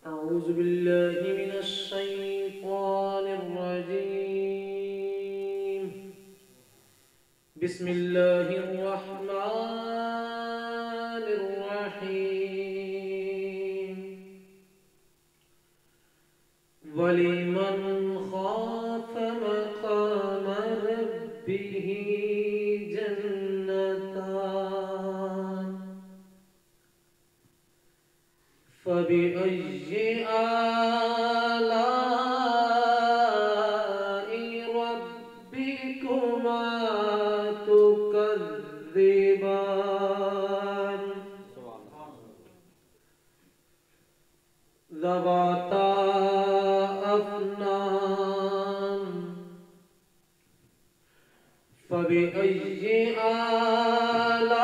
أعوذ بالله من الشيطان الرجيم. بسم الله الرحمن الرحيم. ولمن خاف مقام ربه جنتان فبأي آلاء ربكما تكذبان ذواتا أفنان فبأي آلاء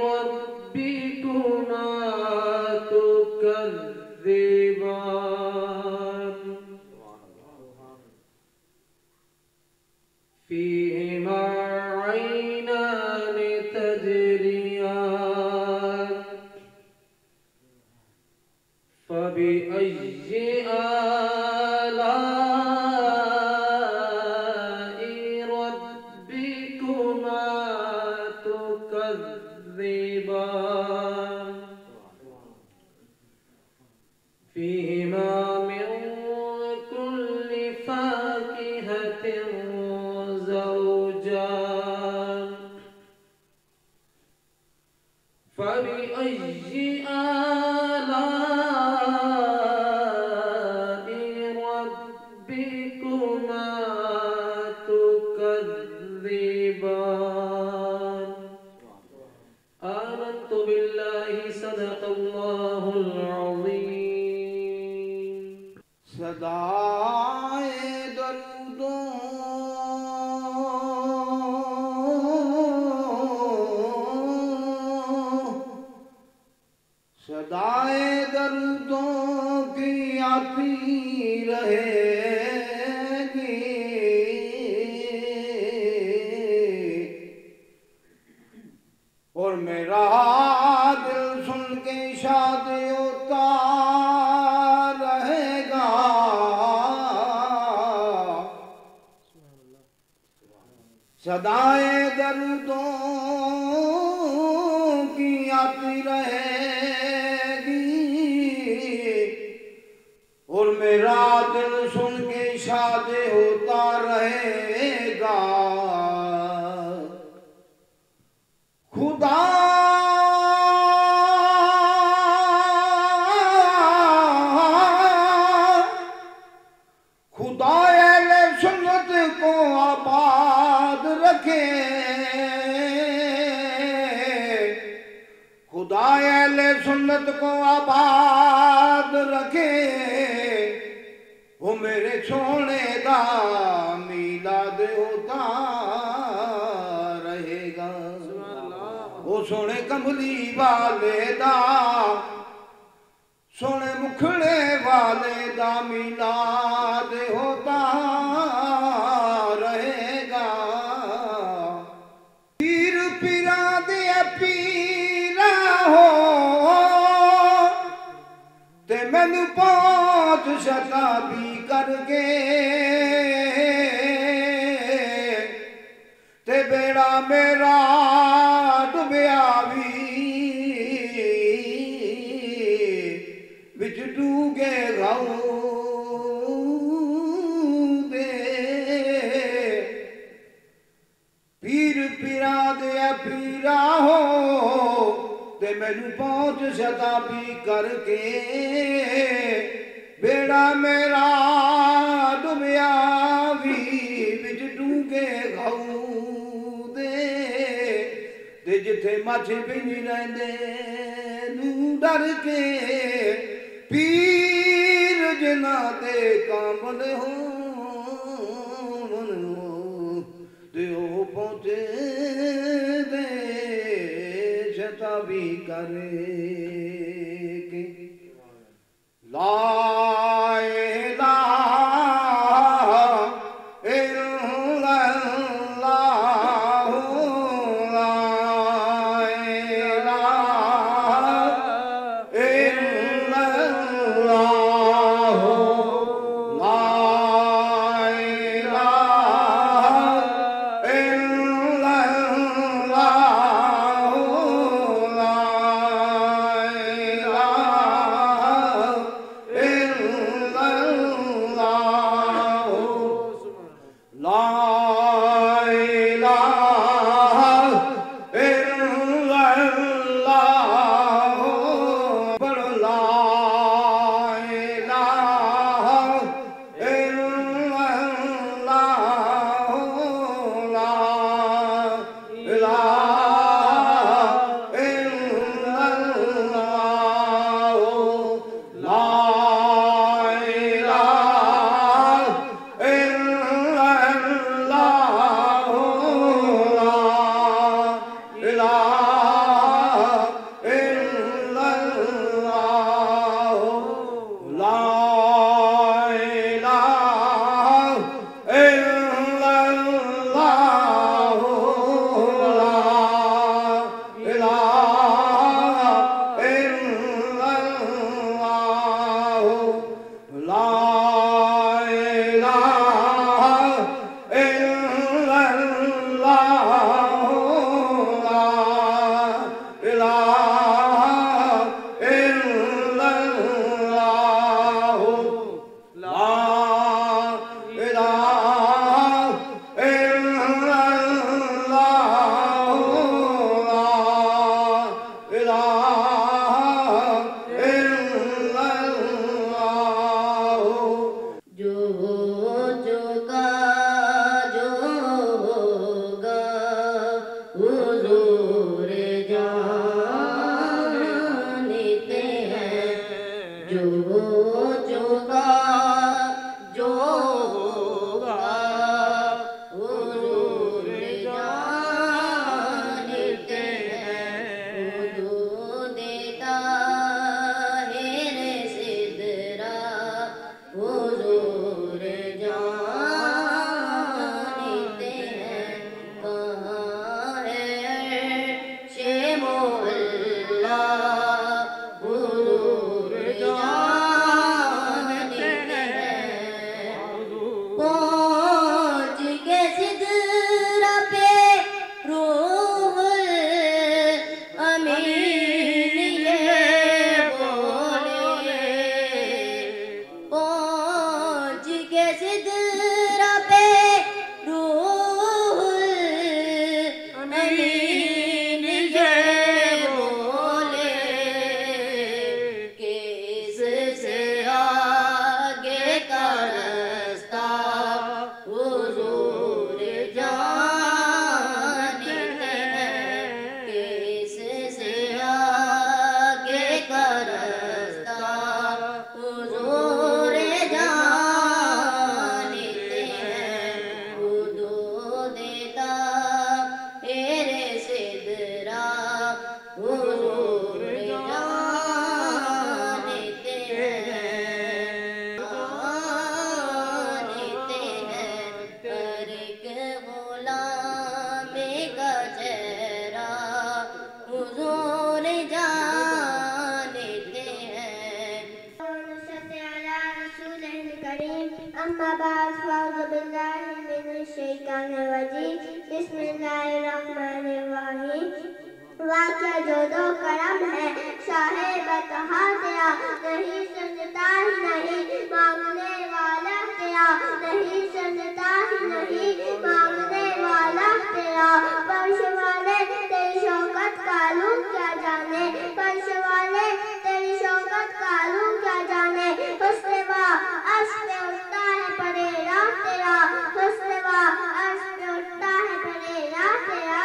ربكما تكذبان فيهما عينان تجريان فبأي آلاء ربكما تكذبان فيهما من كل فاكهة زوجان فبأي آلاء ربكما تكذبان آمنت بالله صدق الله العظيم. صدائے درودوں صدائے درودوں کی آتی رہے گی اور میرا دل سن کے شاد ہوتا رہے گا. صدائے درودوں کی آتی رہے گی اور میرا دل سن کے شاد ہوتا رہے گا. خدا اہل سنت کو آباد رکھے. خدا اہل سنت کو آباد رکھے. وہ میرے سونے دا میلاد ہوتا رہے گا. وہ سونے کملی والے دا سونے مکھڑے والے دا میلاد ہوتا رہے گا. پیر پیران دے پیرا ہو تے مینوں 5 شتابی کر کے تے بیڑا میرا ڈبیا بھی وچ ڈوگے گاؤں دے. پیر پیرا دے پیرا ہو تے مینوں 5 شتابی کر کے بیڑا میرا ڈبیا بھی وچ ڈوگے گاؤں دے. جتھے مچھ بن رہندے نوں ڈر کے پیر جنا دے کامل ہون تے او پہنچے دے شتابی کرے کے. لا الہ الا اللہ لا جو کا جو ہوگا حضور جانتے ہیں حدود طاہر سدرا حضور جانتے ہیں کہاں ہے عرش مولا حضور جانتے ہیں پہنچ کے سدرا پہ روح الامین یہ بولے پہنچ کے سدرا پہ روح الامین یہ بولے کہ اس سے آگے کا رستہ حضور جانتے ہیں کہ اس سے آگے کا رستہ حضور جانتے ہیں حدود طاہر سدرا حضور جانتے ہیں ترک غلامی کا چہرہ حضور جانتے ہیں أما بعد فأعوذ بالله من الشيطان الرجيم بسم الله الرحمن الرحيم واقعہ جو دو کرم ہے شاہ بتہا تیرا نہیں سنتا ہی نہیں مانگنے والا تیرا نہیں سنتا ہی نہیں مانگنے والا تیرا فرش والے تیری شوکت کا علوم کیا جانے فرش والے تیری شوکت کا علوم کیا جانے حسن و عرش پہ اٹھتا ہے پریرا تیرا حسن و عرش پہ اٹھتا ہے پریرا تیرا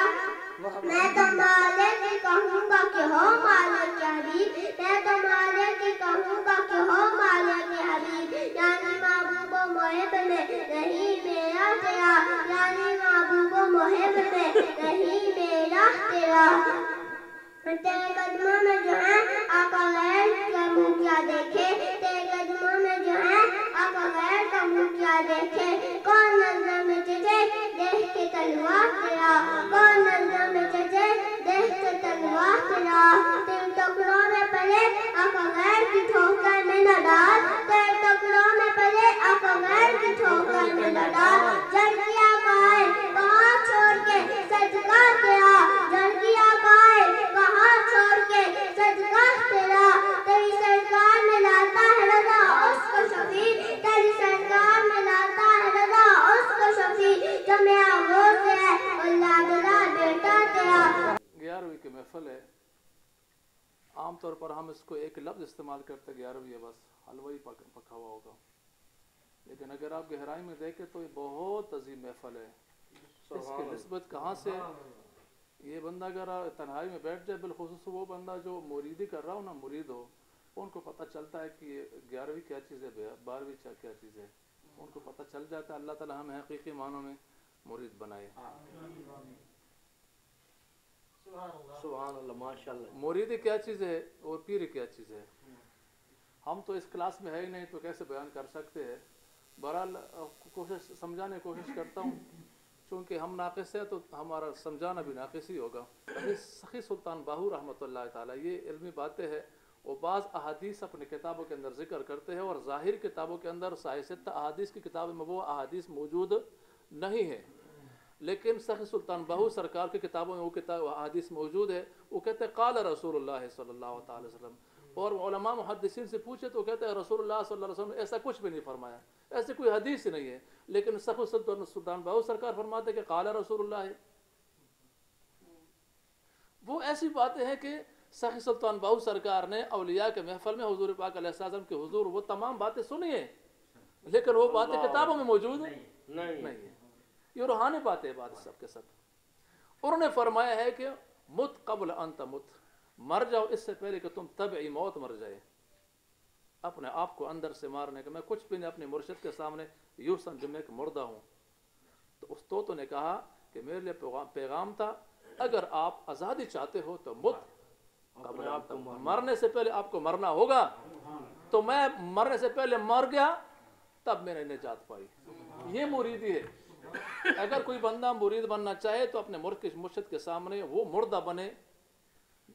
میں تو مالک کی کہوں گا کہ ہو مالک کے حبیب میں تو مالک کی کہوں گا کہ ہو مالک کے حبیب یعنی محبوب و محب میں نہیں میرا تیرا یعنی محبوب و محب میں نہیں میرا تیرا تیرے قدموں میں جو ہے آقا غیر کا منہ کیا دیکھے تیرے قدموں میں جو ہے آقا غیر کا منہ کیا دیکھے کون نظر میں تجھے دیکھ کے تلوار تیرا کون نظر میں تجھے دیکھ کے تلوار تیرا تیرے ٹکڑوں میں پلے آقا غیر کی ٹھوکر میں نہ ڈال تیرے ٹکڑوں میں پلے آقا غیر کی ٹھوکر میں نہ ڈال جلدیاں گائے کہاں چھوڑ کے صدقہ تیرا جلدیاں گائے کہاں چھوڑ کے صدقہ تیرا تیری سرکار میں لاتا ہے رضا اس کو شفیع تیری سرکار میں لاتا ہے رضا اس کو شفیع جو میرا غوث ہے اللہ تعالیٰ بیٹا تیرا 11ویں کی محفل ہے عام طور پر ہم اس کو ایک لفظ استعمال کرتے 11ویں ہے بس حلوہ ہی پکا ہوا ہوگا لیکن اگر آپ گہرائی میں دیکھیں تو یہ بہت عظیم محفل ہے اس کی نسبت کہاں سے یہ بندہ اگر تنہائی میں بیٹھ جائے بالخصوص وہ بندہ جو مریدی کر رہا ہو نا مرید ہو ان کو پتہ چلتا ہے کہ 11ویں کیا چیز ہے 12ویں کیا چیز ہے ان کو پتہ چل جاتا ہے اللہ تعالی ہمیں حقیقی معنوں میں مرید بنائے سبحان اللہ ماشاءاللہ مریدی کیا چیز ہے اور پیری کیا چیز ہے ہم تو اس کلاس میں ہے ہی نہیں تو کیسے بیان کر سکتے ہیں بہرحال کوشش سمجھانے کی کوشش کرتا ہوں چونکہ ہم ناقص ہیں تو ہمارا سمجھانا بھی ناقص ہی ہوگا سخی سلطان باہو رحمۃ اللہ تعالیٰ یہ علمی باتیں ہیں وہ بعض احادیث اپنے کتابوں کے اندر ذکر کرتے ہیں اور ظاہر کتابوں کے اندر صحیح احادیث کی کتابوں میں وہ احادیث موجود نہیں ہے لیکن سخی سلطان باہو سرکار کی کتابوں میں وہ کتاب احادیث موجود ہے وہ کہتے ہیں قال رسول اللہ صلی اللہ تعالی وسلم اور علماء محدثین سے پوچھے تو کہتے ہیں رسول اللہ صلی اللہ علیہ وسلم نے ایسا کچھ بھی نہیں فرمایا ایسے کوئی حدیث ہی نہیں ہے لیکن سخی سلطان باہو سرکار فرماتے ہیں کہ قال رسول اللہ وہ ایسی باتیں ہیں کہ سخی سلطان باہو سرکار نے اولیاء کے محفل میں حضور پاک علیہ السلام کے حضور وہ تمام باتیں سنی ہیں لیکن وہ باتیں کتابوں میں موجود نہیں ہیں یہ روحانی باتیں بات سب کے سب انہوں نے فرمایا ہے کہ مت قبل ان تمت مر جاؤ اس سے پہلے کہ تم طبعی موت مر جائے अपने आप को अंदर से मारने का। मैं कुछ भी नहीं, अपने मुर्शिद के सामने यूँ समझ में कि मुर्दा हूँ। तो उस तोतो ने कहा कि मेरे लिए पैगाम था, अगर आप आज़ादी चाहते हो तो मुत कबल आपको मरने से पहले आपको मरना होगा। तो मैं मरने से पहले मर गया, तब मैंने निजात पाई। ये मुरीदी है। अगर कोई बंदा मुरीद बनना चाहे तो अपने मुर्शिद के सामने वो मुर्दा बने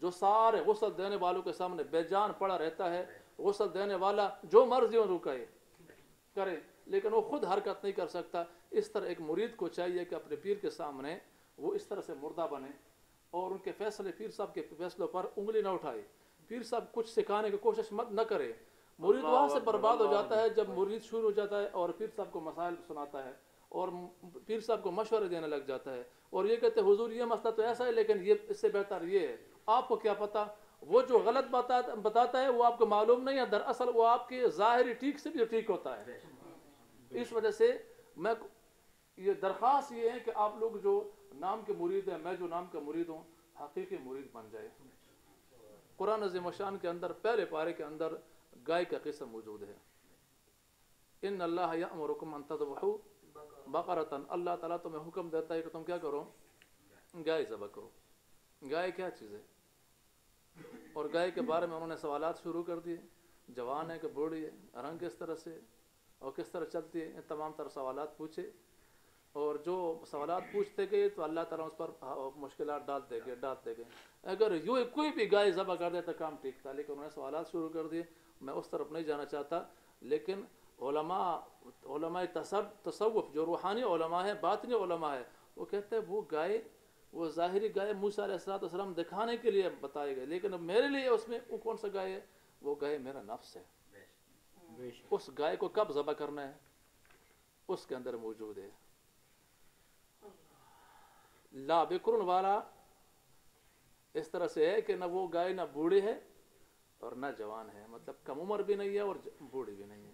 जो सारे गुस्ल देने वालों के सामने बेजान पड़ा रहता है। गुस्ल देने वाला जो मर्जी रुकाए करे, लेकिन वो खुद हरकत नहीं कर सकता। इस तरह एक मुरीद को चाहिए कि अपने पीर के सामने वो इस तरह से मुर्दा बने और उनके फैसले, पीर साहब के फैसलों पर उंगली न उठाए। पीर साहब कुछ सिखाने की कोशिश मत न करे। मुरीद वहाँ से बर्बाद हो जाता है जब मुरीद शुरू हो जाता है और पीर साहब को मसाइल सुनाता है और पीर साहब को मशवरे देने लग जाता है और ये कहते हैं हुजूर ये मसला तो ऐसा है, लेकिन ये इससे बेहतर ये है। आपको क्या पता, वो जो गलत बताता है वो आपको मालूम नहीं है, दरअसल वो आपके ज़ाहिरी ठीक से भी ठीक होता है। इस वजह से मैं ये दरख्वास्त ये है कि आप लोग जो नाम के मुरीद हैं, मैं जो नाम का मुरीद हूँ, हकीकी मुरीद बन जाए। कुरान अज़ीम शान के अंदर पहले पारे के अंदर गाय का किस्सा मौजूद है। इन अल्लाह यअमुरुकुम अन तज़बहू बकरतन, अल्लाह ताला तुम्हें हुक्म देता है कि तुम क्या करो, गाय ज़बह करो। गाय क्या चीज़ है? और गाय के बारे में उन्होंने सवालात शुरू कर दिए, जवान है कि बूढ़ी है, रंग किस तरह से और किस तरह चलती है, तमाम तरह सवालात पूछे। और जो सवालात पूछते गए तो अल्लाह ताला उस पर मुश्किलात डालते गए। अगर यूँ कोई भी गाय ज़बह कर दे तो काम ठीक था, लेकिन उन्होंने सवालात शुरू कर दिए। मैं उस तरफ नहीं जाना चाहता, लेकिन उलमा तसव्वुफ जो रूहानी उलमा है, बातिनी उलमा है, वो कहते हैं वो गाय, वो ज़ाहिरी गाय मूसा अलैहिस्सलाम दिखाने के लिए बताए गए, लेकिन मेरे लिए उसमें वो कौन सा गाय है? वो गाय मेरा नफ्स है। उस गाय को कब ज़बह करना है उसके अंदर मौजूद है। ला बिक्रुन वाला इस तरह से है कि न वो गाय न बूढ़ी है और न जवान है, मतलब कम उम्र भी नहीं है और बूढ़ी भी नहीं है।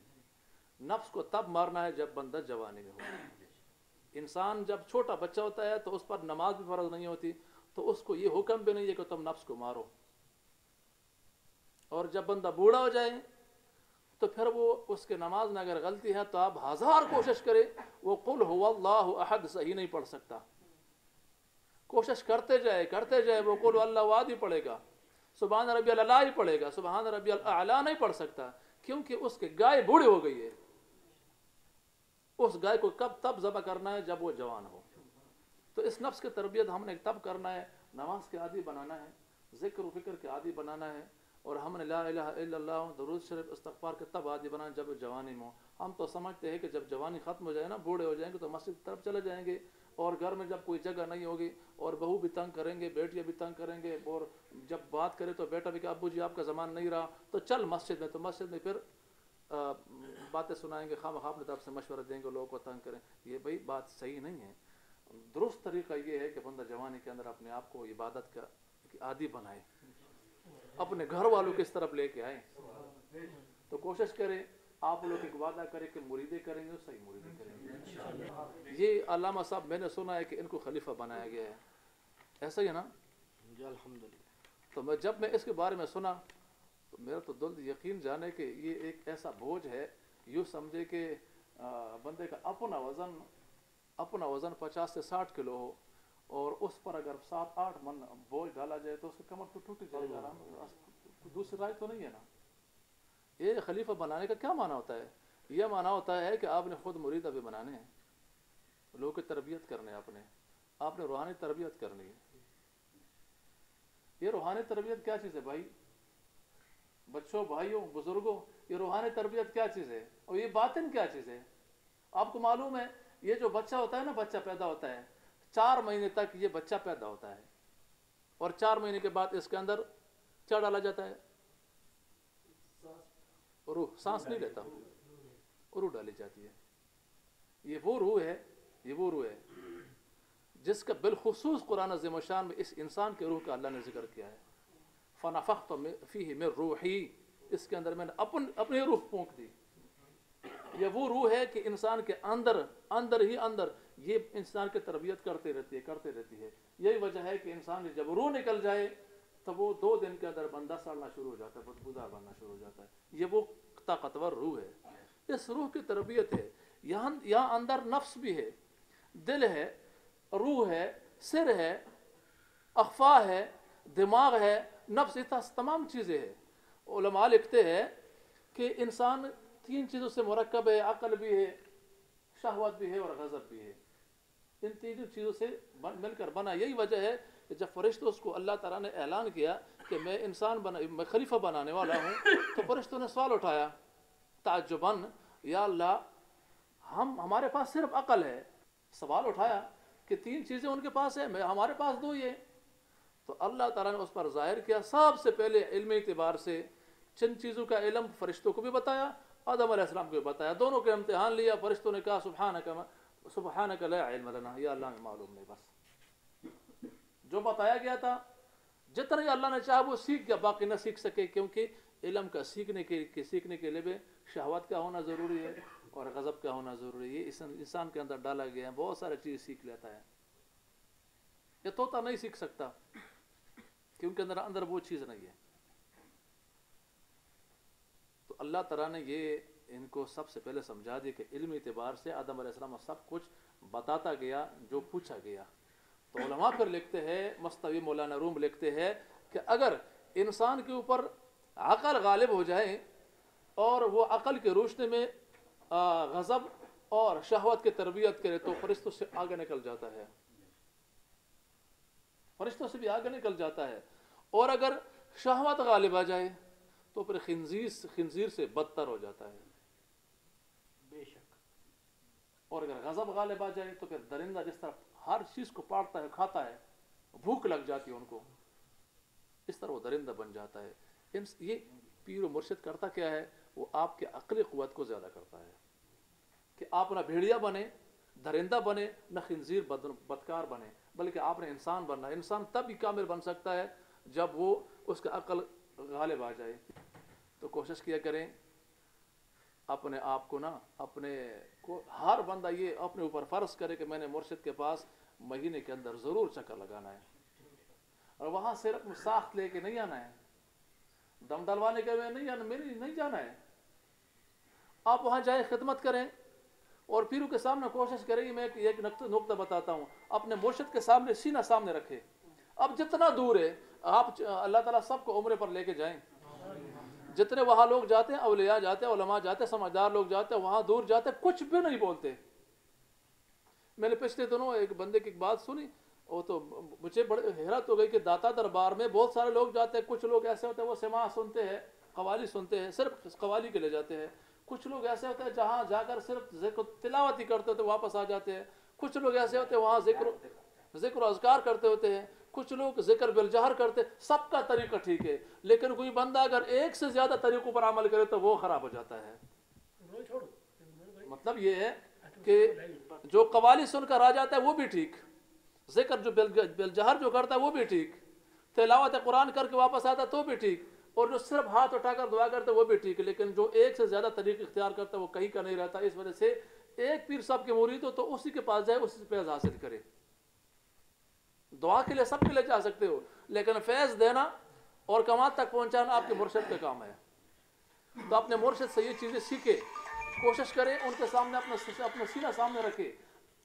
नफ्स को तब मारना है जब बंदा जवानी में हो। इंसान जब छोटा बच्चा होता है तो उस पर नमाज भी फर्ज नहीं होती, तो उसको ये हुक्म भी नहीं है कि तुम नफ्स को मारो। और जब बंदा बूढ़ा हो जाए तो फिर वो उसके नमाज में अगर गलती है तो आप 1000 कोशिश करें, वो कुल हुवल्लाहु अहद सही नहीं पढ़ सकता। कोशिश करते जाए वो कुल अल्लाहु अहद ही पढ़ेगा, सुबहान रब्बियल अला ही पढ़ेगा, सुबहान रब्बियल अला नहीं पढ़ सकता, क्योंकि उसकी गाय बूढ़ी हो गई है। उस गाय को तब ज़बह करना है जब वो जवान हो। तो इस नफ्स की तरबियत हमने तब करना है, नमाज के आदी बनाना है, ज़िक्र व फ़िक्र के आदी बनाना है, और हमने ला इलाहा इल्लल्लाह दुरूद शरीफ इस्तग़फ़ार के तब आदी बनाना जब जवानी में हो। हम तो समझते हैं कि जब जवानी ख़त्म हो जाए ना, बूढ़े हो जाएंगे तो मस्जिद की तरफ चले जाएंगे, और घर में जब कोई जगह नहीं होगी और बहू भी तंग करेंगे, बेटियाँ भी तंग करेंगे, और जब बात करें तो बेटा भी कि अब्बू जी आपका ज़मान नहीं रहा तो चल मस्जिद में, तो मस्जिद में फिर बातें सुनाएंगे, खामख़ा अपनी तरफ से मशवरा देंगे, लोगों को तंग करें। ये भाई बात सही नहीं है। दुरुस्त तरीका ये है कि बंदा जवानी के अंदर अपने आप को इबादत का आदी बनाए, अपने घर वालों की इस तरफ लेके आए। तो कोशिश करें, आप लोग एक वादा करें कि मुरीदे करेंगे, सही मुरीदे करेंगे। ये अल्लामा साहब मैंने सुना है कि इनको खलीफा बनाया गया है, ऐसा ही है ना? अल्हम्दुलिल्लाह। तो मैं जब मैं इसके बारे में सुना तो मेरा तो दिल यकीन जाने कि ये एक ऐसा बोझ है, यूँ समझे कि बंदे का अपना वज़न 50 से 60 किलो हो और उस पर अगर 7-8 मन बोझ डाला जाए तो उसकी कमर तो टूट जाएगा। दूसरी राय तो नहीं है ना। ये खलीफा बनाने का क्या माना होता है? यह माना होता है कि आपने खुद मुरीद अभी बनाने हैं, लोगों की तरबियत करने, आपने रूहानी तरबियत करनी है। ये रूहानी तरबियत क्या चीज़ है भाई? बच्चों, भाइयों, बुजुर्गों, ये रूहानी तरबियत क्या चीज़ है और ये बातिन क्या चीज़ है? आपको मालूम है, ये जो बच्चा होता है ना, बच्चा पैदा होता है, 4 महीने तक ये बच्चा पैदा होता है और 4 महीने के बाद इसके अंदर क्या डाला जाता है? रूह। सांस नहीं लेता, रूह डाली जाती है। ये वो रूह है जिसका बिलखुसूस कुरान अज़ीम शान में इस इंसान के रूह का अल्लाह ने जिक्र किया है। फ़नफ़ख़्तु फ़ीही मिन रूही, इसके अंदर मैंने अपनी रूह फूंक दी। ये वो रूह है कि इंसान के अंदर ये इंसान की तरबियत करते रहती है। यही वजह है कि इंसान जब रूह निकल जाए तो वो 2 दिन के अंदर बंदा सड़ना शुरू हो जाता है, बदबूदार बनना शुरू हो जाता है। ये वो ताकतवर रूह है। इस रूह की तरबियत है। यहाँ अंदर नफ्स भी है, दिल है, रूह है, सिर है, अख्फा है, दिमाग है, नफ्स, ये तमाम चीज़ें हैं। उलमा लिखते हैं कि इंसान 3 चीज़ों से मुरक्कब है, अक्ल भी है, शहवत भी है और गज़ब भी है। इन 3 चीज़ों से मिलकर बना। यही वजह है कि जब फरिश्तों को अल्लाह ताला ने ऐलान किया कि मैं खलीफा बनाने वाला हूँ, तो फरिश्तों ने सवाल उठाया ताज्जुबन, या अल्लाह हमारे पास सिर्फ अकल है। सवाल उठाया कि 3 चीज़ें उनके पास है, हमारे पास 2 ही है। तो अल्लाह ताला ने उस पर ज़ाहिर किया। सबसे पहले इल्मी एतबार से जिन चीज़ों का इल्म फरिश्तों को भी बताया, आदम अलैहिस्सलाम को भी बताया, दोनों के इम्तिहान लिया। फरिश्तों ने कहा सुब्हानक ला इल्म लना, या अल्लाह में मालूम नहीं। बस जो बताया गया था, जितना ही अल्लाह ने चाहा वो सीख गया, बाकी न सीख सके, क्योंकि इल्म का सीखने के लिए भी शहवत का होना ज़रूरी है और गज़ब का होना ज़रूरी है। ये इस इंसान के अंदर डाला गया है। बहुत सारी चीज़ सीख लेता है। ये तोता नहीं सीख सकता क्योंकि अंदर वो चीज़ नहीं है। तो अल्लाह ताला ने ये इनको सबसे पहले समझा दिया कि इल्मी एतबार से आदम अलैहिस्सलाम सब कुछ बताता गया जो पूछा गया। तो उलमा फिर लिखते हैं, मस्तवी मौलाना रूम लिखते हैं कि अगर इंसान के ऊपर अक़ल गालिब हो जाए और वो अक़ल के रोशनी में गज़ब और शहवत की तरबियत करे तो फरिश्तों से आगे निकल जाता है, फरिश्तों से भी आगे निकल जाता है। और अगर शहवत गालिब आ जाए तो फिर खिंजीर से बदतर हो जाता है, बेशक। और अगर गज़ब गालिब आ जाए तो फिर दरिंदा जिस तरह हर चीज़ को पाड़ता है, खाता है, भूख लग जाती है उनको, इस तरह वो दरिंदा बन जाता है। ये पीर और मुर्शिद करता क्या है, वो आपके अक़ली क़ुव्वत को ज़्यादा करता है कि आप ना भेड़िया बने, दरिंदा बने, न खिंजीर बदकार बने, बल्कि आपने इंसान बनना। इंसान तब ही कामिल बन सकता है जब वो उसका अक़ल गालिब आ जाए। तो कोशिश किया करें अपने आप को ना, अपने को हर बंदा ये अपने ऊपर फ़र्ज़ करे कि मैंने मुर्शिद के पास महीने के अंदर ज़रूर चक्कर लगाना है और वहाँ सिर्फ साख्त लेके नहीं आना है, दम डलवाने के लिए नहीं जाना है। आप वहाँ जाए, खिदमत करें और पीरों के सामने कोशिश करें। मैं एक नुक्ता बताता हूँ, अपने मुर्शिद के सामने सीना सामने रखे। अब जितना दूर है आप, अल्लाह ताला सबको उम्रे पर लेके जाएं। जितने वहाँ लोग जाते हैं, औलिया जाते हैं, उलमा जाते हैं, समझदार लोग जाते हैं, वहाँ दूर जाते हैं, कुछ भी नहीं बोलते। मैंने पिछले दिनों एक बंदे की बात सुनी, वो तो मुझे बड़े हैरत हो गई कि दाता दरबार में बहुत सारे लोग जाते हैं। कुछ लोग ऐसे होते हैं वो सिमा सुनते हैं, कवाली सुनते हैं, सिर्फ कवाली के लिए जाते हैं। कुछ लोग ऐसे होते हैं जहाँ जाकर सिर्फ ज़िक्र तिलावत ही करते होते वापस आ जाते हैं। कुछ लोग ऐसे होते हैं वहाँ ज़िक्र अज़कार करते होते हैं। कुछ लोग ज़िक्र बिलजहर करते। सबका तरीका ठीक है, लेकिन कोई बंदा अगर एक से ज़्यादा तरीक़ों पर अमल करे तो वो ख़राब हो जाता है। मतलब ये है कि जो कवाली सुनकर आ जाता है वो भी ठीक, ज़िक्र जो बिलजहर जो करता है वो भी ठीक, तिलावत कुरान करके वापस आता है तो भी ठीक, और जो सिर्फ हाथ उठाकर दुआ करता है वो भी ठीक है। लेकिन जो एक से ज़्यादा तरीक़ इख्तियार करता है वो कहीं का नहीं रहता। इस वजह से एक पीर साहब के मुरीद हो तो उसी के पास जाए, उसी से फैज़ हासिल करे। दुआ के लिए सबके लिए जा सकते हो, लेकिन फैज़ देना और कमाल तक पहुँचाना आपके मुर्शिद का काम है। तो अपने मुर्शिद से ये चीज़ें सीखे, कोशिश करें उनके सामने अपना सीना सामने रखे,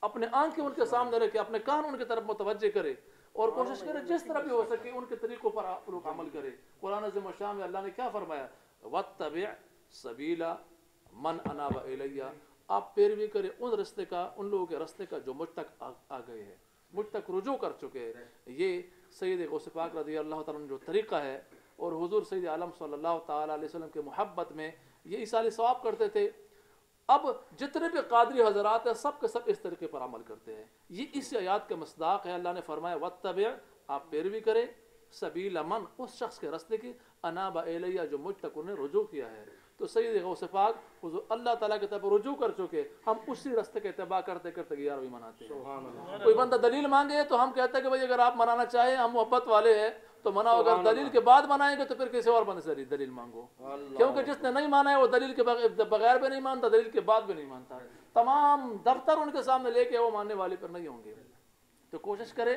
अपने आंखें उनके सामने रखे, अपने कान उनकी तरफ मुतवज्जे करे और कोशिश करें जिस तरह भी हो सके उनके तरीक़ों पर आप लोग अमल करें। कुरान अज़ीम शान में अल्लाह ने क्या फरमाया, वत्तबि सबीला मन अनाब इलैया, आप पैरवी करें उन रास्ते का, उन लोगों के रास्ते का जो मुझ तक आ गए हैं, मुझ तक रुजू कर चुके हैं। ये सैयद गौस पाक रज़ी अल्लाह तआला का जो तरीक़ा है और हुज़ूर सैयद आलम सल्लल्लाहु तआला अलैहि वसल्लम के मोहब्बत में ये इसाले सवाब करते थे। अब जितने भी कादरी हज़रात हैं सब के सब इस तरीके पर अमल करते हैं। ये इस आयत का मसदाक़ है। अल्लाह ने फरमाया वत्तबि, आप पैरवी करें, सबील मन, उस शख्स के रास्ते की, अनाबा इलैया, जो मुझ तक उन्हें रुजू किया है। तो सैयद गौस पाक हुज़ूर अल्लाह ताला की तरफ रुजू कर चुके, हम उसी रास्ते का इत्तिबा करते करते 11वीं मनाते हैं। कोई बंदा दलील मांगे तो हम कहते हैं कि भाई अगर आप मनाना चाहें, हम मोहब्बत वाले हैं तो मनाओ, अगर दलील के बाद मनाएंगे तो फिर किसी और बंदे से दलील मांगो, क्योंकि जिसने नहीं माना है वो दलील के बगैर भी नहीं मानता, दलील के बाद भी नहीं मानता। तमाम दफ्तर उनके सामने लेके वो मानने वाले पर नहीं होंगे। तो कोशिश करे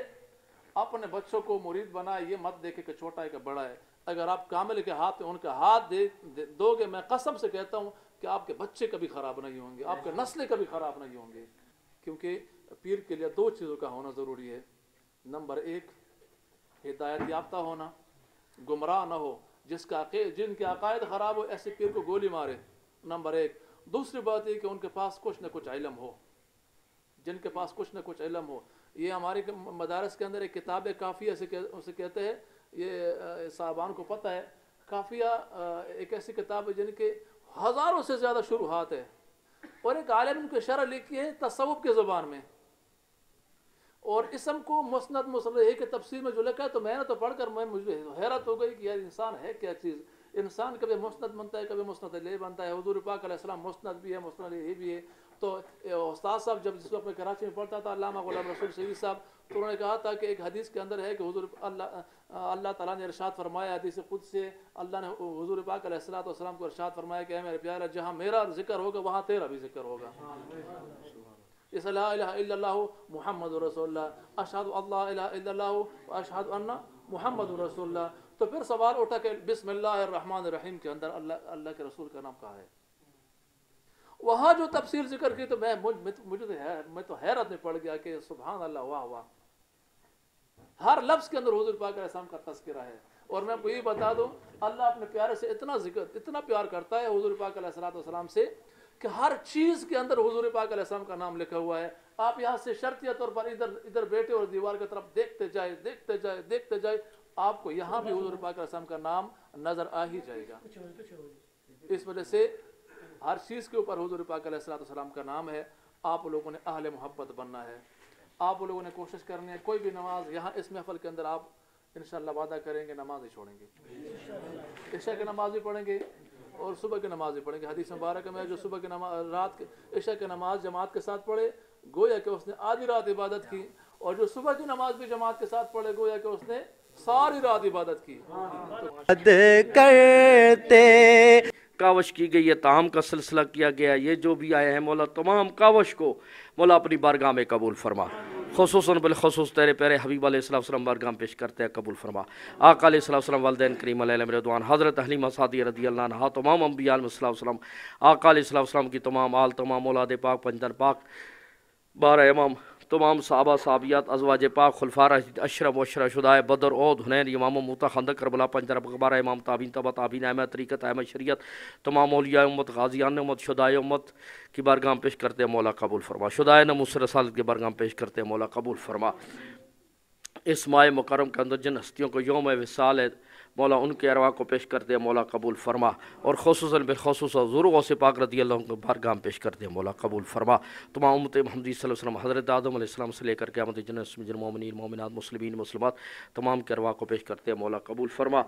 अपने बच्चों को मुरीद बनाए, ये मत देखे कि छोटा है कि बड़ा है। اگر آپ کامل کے ہاتھ میں ان کا ہاتھ دو گے، میں قسم سے کہتا ہوں کہ آپ کے بچے کبھی خراب نہیں ہوں گے، آپ کے نسلیں کبھی خراب نہیں ہوں گے. کیونکہ پیر کے لیے دو چیزوں کا ہونا ضروری ہے. نمبر ایک، ہدایت یافتہ ہونا، گمراہ نہ ہو، جن کے عقائد خراب ہو ایسے پیر کو گولی مارے. نمبر ایک. دوسری بات یہ کہ ان کے پاس کچھ نہ کچھ علم ہو، جن کے پاس کچھ نہ کچھ علم ہو. یہ ہمارے مدارس کے اندر ایک کتاب ہے کافیہ اسے کہتے ہیں، یہ صاحبان کو پتہ ہے. کافیہ ایک ایسی کتاب ہے جن کے ہزاروں سے زیادہ شروحات ہے، اور ایک عالم نے شرح لکھی ہے تصوف کی زبان میں، اور اسم کو مسند مصرح کے تفسیر میں جو لکھا ہے تو میں نے تو پڑھ کر مجھے حیرت ہو گئی کہ یار انسان ہے کیا چیز. انسان کبھی مسند بنتا ہے، کبھی مسند علیہ بنتا ہے. حضور پاک علیہ السلام مسند بھی ہے، مسند علیہ بھی ہے. تو استاد صاحب جس وقت میں کراچی میں پڑھتا تھا، علامہ غلام رسول سیوی صاحب، تو انہوں نے کہا تھا کہ ایک حدیث کے اندر ہے کہ حضور اللہ تعالیٰ نے ارشاد فرمایا، حدیث قدس سے اللہ نے حضور پاک علیہ السلام کو ارشاد فرمایا کہ اے میرے پیارا، جہاں میرا ذکر ہوگا وہاں تیرا بھی ذکر ہوگا. اس لا الہ الا اللہ محمد رسول اللہ، اشہد اللہ الہ الا اللہ اشہد ان محمد رسول اللہ. تو پھر سوال اٹھا کہ بسم اللہ الرحمن الرحیم کے اندر اللہ کے رسول کا نام کہاں ہے؟ وہاں جو تفصیل ذکر کی تو میں تو حیرت میں پڑ گیا کہ سبحان اللہ، واہ واہ، ہر لفظ کے اندر حضور پاک علیہ السلام کا تذکرہ ہے. اور میں آپ کو یہ بتا دوں، اللہ اپنے پیارے سے اتنا پیار کرتا ہے حضور پاک علیہ السلام سے کہ ہر چیز کے اندر حضور پاک علیہ السلام کا نام لکھا ہوا ہے. آپ یہاں سے شرطیہ طور پر ادھر بیٹھے اور دیوار کی طرف دیکھتے جائے آپ کو یہاں بھی حضور پاک علیہ السلام کا نام نظر آ ہی جائے گا. اس وجہ سے ہر چیز کے اوپر حضور پاک علیہ السلام کا نام ہے. آپ لوگوں نے اہل محبت بننا ہے، آپ لوگوں نے کوشش کرنی ہے. کوئی بھی نماز یہاں اس محفل کے اندر آپ انشاءاللہ وعدہ کریں گے نماز ہی چھوڑیں گے. عشاء کی نماز بھی پڑھیں گے اور صبح کی نماز بھی پڑھیں گے. حدیث مبارک میں جو صبح کی نماز، رات عشاء کی نماز جماعت کے ساتھ پڑھے گویا کہ اس نے آدھی رات عبادت کی، اور جو صبح کی نماز بھی جماعت کے ساتھ پڑھے گویا کہ اس نے ساری رات عبادت کی. کرتے کاوش کی گئی ہے، تعام کا سلسلہ کیا گیا. یہ جو بھی آئے ہیں مولا تمام کاوش کو مولا اپنی بارگاہ میں قبول فرما. خصوصاً بالخصوص تیرے پیارے حبیب علیہ السلام بارگاہ پیش کرتے ہیں، قبول فرما. آقا علیہ السلام، والدین کریم علیہ رضوان، حضرت حلیمہ سعدیہ رضی اللہ عنہا، تمام انبیاء علیہ السلام، آقا علیہ السلام کی تمام آل، تمام اولاد پاک، پنجتن پاک، 12 امام، تمام صحابہ صحابیات، ازواج پاک، خلفاء راشدین، اشرف و اشرف شدائے بدر، احد، حنین، امام موتا، خندق، کربلا، پنجر، 12 امام، تابعین، تبع تابعین، ائمہ طریقت، ائمہ شریعت، تمام اولیاء امت، غازیان امت، شہدائے امت کی بارگاہ پیش کرتے ہیں، مولا قبول فرما. شہدائے ناموس رسالت کی بارگاہ پیش کرتے ہیں، مولا قبول فرما. اس ماہ مکرم کے اندر جن ہستیوں کو یوم وصال ہے مولا ان کے ارواح کو پیش کرتے ہیں، مولا قبول فرما. اور خصوصاً بالخصوص حضور غوث پاک رضی اللہ عنہ کو بارگاہ پیش کرتے ہیں، مولا قبول فرما. تمام امت محمدی صلی اللہ علیہ وسلم، حضرت آدم علیہ السلام سے لے کر قیامت جن مومنین، مومنات، مسلمین، مسلمات تمام کے ارواح کو پیش کرتے ہیں، مولا قبول فرما.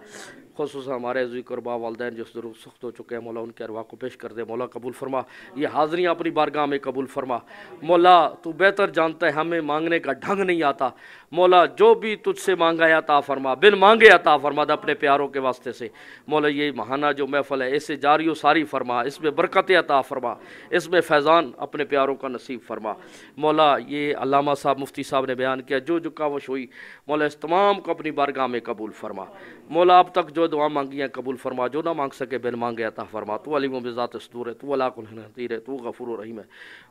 خصوصاً ہمارے عزیز قربا والدین جو ضرور سخت ہو چکے ہیں، مولا ان کے ارواح کو پیش کرتے ہیں، مولا قبول فرما. یہ حاضریاں اپنی بارگاہ میں قبول فرما. مولا تو بہتر جانتا ہے، ہمیں مانگنے کا ڈھنگ نہیں آتا. مولا جو بھی تجھ سے مانگا ہے عطا فرما، بن مانگے عطا فرما اپنے پیاروں کے واسطے سے. مولا یہ ماہانہ جو محفل ہے اسے جاری و ساری فرما، اس میں برکت عطا فرما، اس میں فیضان اپنے پیاروں کا نصیب فرما. مولا یہ علامہ صاحب مفتی صاحب نے بیان کیا، جو کاوش ہوئی مولا اس تمام کو اپنی بارگاہ میں قبول فرما. مولا اب تک جو دعا مانگی ہیں قبول فرما، جو نہ مانگ سکے بن مانگے عطا فرما. تو علیم بذات صدور ہے، تو علا کل حدیر ہے، تو غفور و رحیم ہے.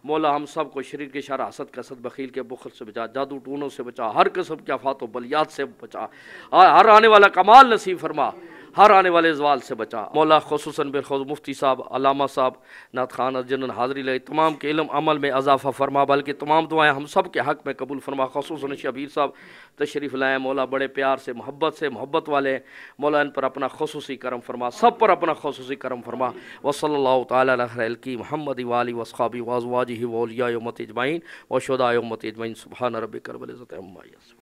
مولا ہم سب کو شریر کے شر، حسد، کسد، بخیل کے بخل سے بچا، جادو ٹونوں سے بچا، ہر قسم کے آفات و بلیات سے بچا، ہر آنے والا کمال نصیب فرما، ہر آنے والے زوال سے بچا. مولا خصوصاً بالخصوص مفتی صاحب، علامہ صاحب، نعت خان جنن حاضری لگے تمام کے علم عمل میں اضافہ فرما، بلکہ تمام دعائیں ہم سب کے حق میں قبول فرما. خصوصاً شبیر صاحب تشریف لائے مولا، بڑے پیار سے محبت والے ہیں مولا، ان پر اپنا خصوصی کرم فرما، سب پر اپنا خصوصی کرم فرما. وصلی اللہ تعالی علی خیر الخلق محمد وآلہ واصحابہ وازواجہ واولیاء امت اجمعین وشہداء امت اجمعین. سبحان ربک رب العزۃ عما یصفون.